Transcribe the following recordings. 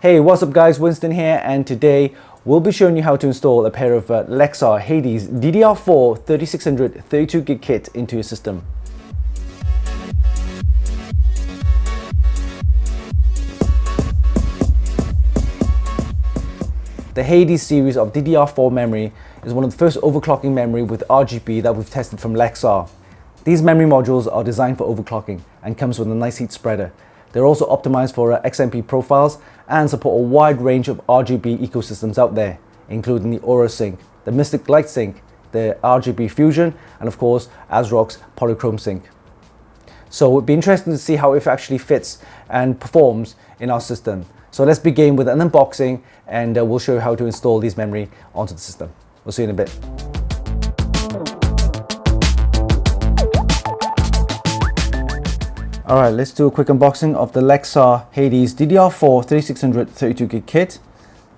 Hey, what's up guys, Winston here, and today we'll be showing you how to install a pair of Lexar Hades DDR4-3600 32GB kit into your system. The Hades series of DDR4 memory is one of the first overclocking memory with RGB that we've tested from Lexar. These memory modules are designed for overclocking and comes with a nice heat spreader. They're also optimized for XMP profiles and support a wide range of RGB ecosystems out there, including the Aura Sync, the Mystic Light Sync, the RGB Fusion, and of course ASRock's Polychrome Sync. So it'd be interesting to see how it actually fits and performs in our system. So let's begin with an unboxing, and we'll show you how to install these memory onto the system. We'll see you in a bit. Alright, let's do a quick unboxing of the Lexar Hades DDR4-3600 32GB kit.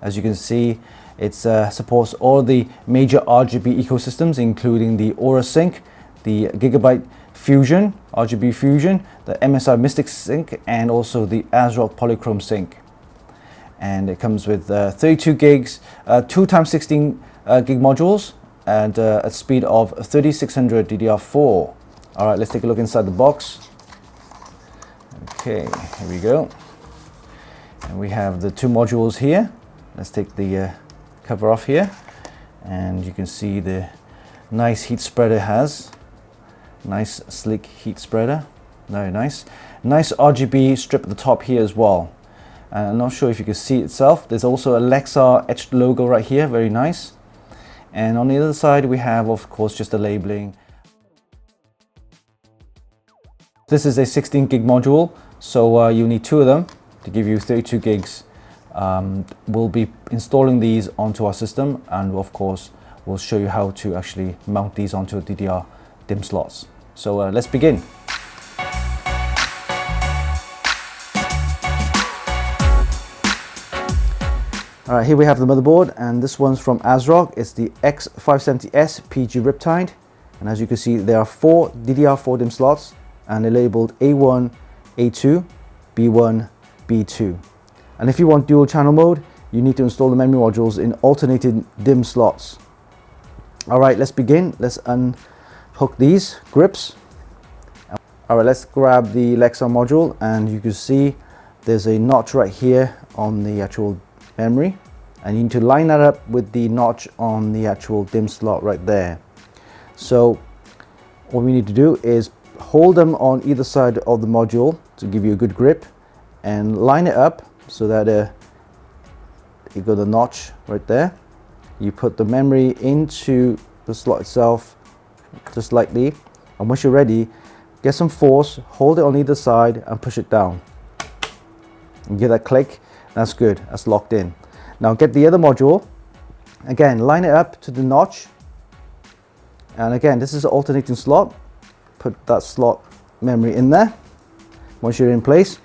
As you can see, it supports all the major RGB ecosystems, including the Aura Sync, the Gigabyte Fusion, RGB Fusion, the MSI Mystic Sync, and also the ASRock Polychrome Sync. And it comes with 32 gigs, 2x16 gig modules, and a speed of 3600 DDR4. Alright, let's take a look inside the box. Okay, here we go. And we have the two modules here. Let's take the cover off here. And you can see the nice heat spreader it has. Nice sleek heat spreader. Very nice. Nice RGB strip at the top here as well. I'm not sure if you can see it itself. There's also a Lexar etched logo right here. Very nice. And on the other side we have, of course, just the labeling. This is a 16 gig module, so you need two of them to give you 32 gigs. We'll be installing these onto our system, and of course we'll show you how to actually mount these onto DDR DIMM slots. So let's begin. Alright, here we have the motherboard, and this one's from ASRock. It's the X570S PG Riptide, and as you can see there are 4 DDR4 DIMM slots, and they're labeled A1, A2, B1, B2. And if you want dual channel mode, you need to install the memory modules in alternating DIMM slots. Alright, let's begin. Let's unhook these grips. Alright, let's grab the Lexar module, and you can see there's a notch right here on the actual memory, and you need to line that up with the notch on the actual DIMM slot right there. So what we need to do is hold them on either side of the module to give you a good grip, and line it up so that you got the notch right there. You put the memory into the slot itself just lightly, and once you're ready, get some force, hold it on either side and push it down. You get that click. That's good, that's locked in. Now get the other module, again line it up to the notch, and again this is an alternating slot. Put that slot memory in there. Once you're in place,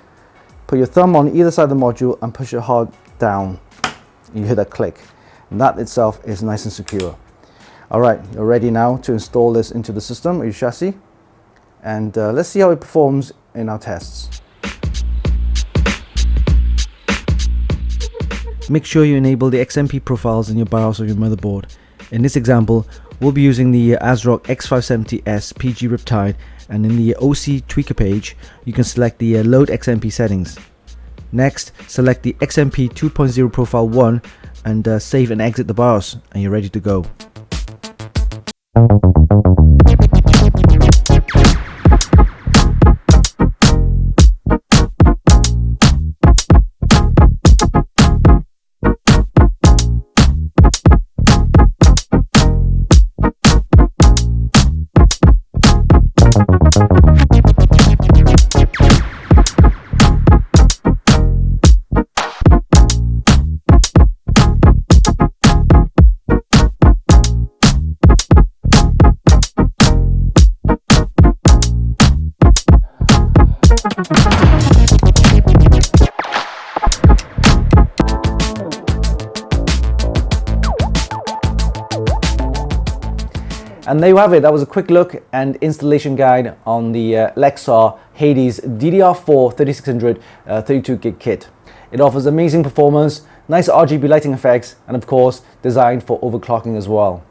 put your thumb on either side of the module and push it hard down. You hear that click, and that itself is nice and secure. Alright, you're ready now to install this into the system or your chassis, and let's see how it performs in our tests. Make sure you enable the XMP profiles in your BIOS of your motherboard. In this example, we'll be using the ASRock X570S PG Riptide, and in the OC tweaker page, you can select the load XMP settings. Next, select the XMP 2.0 profile 1 and save and exit the BIOS, and you're ready to go. And there you have it. That was a quick look and installation guide on the Lexar Hades DDR4 3600 32GB kit. It offers amazing performance, nice RGB lighting effects, and of course designed for overclocking as well.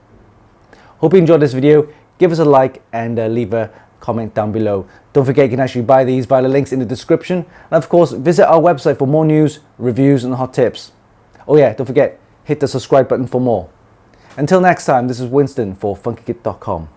Hope you enjoyed this video. Give us a like and leave a comment down below. Don't forget you can actually buy these via the links in the description, and of course visit our website for more news, reviews and hot tips. Oh yeah, don't forget, hit the subscribe button for more. Until next time, this is Winston for Funkykit.com.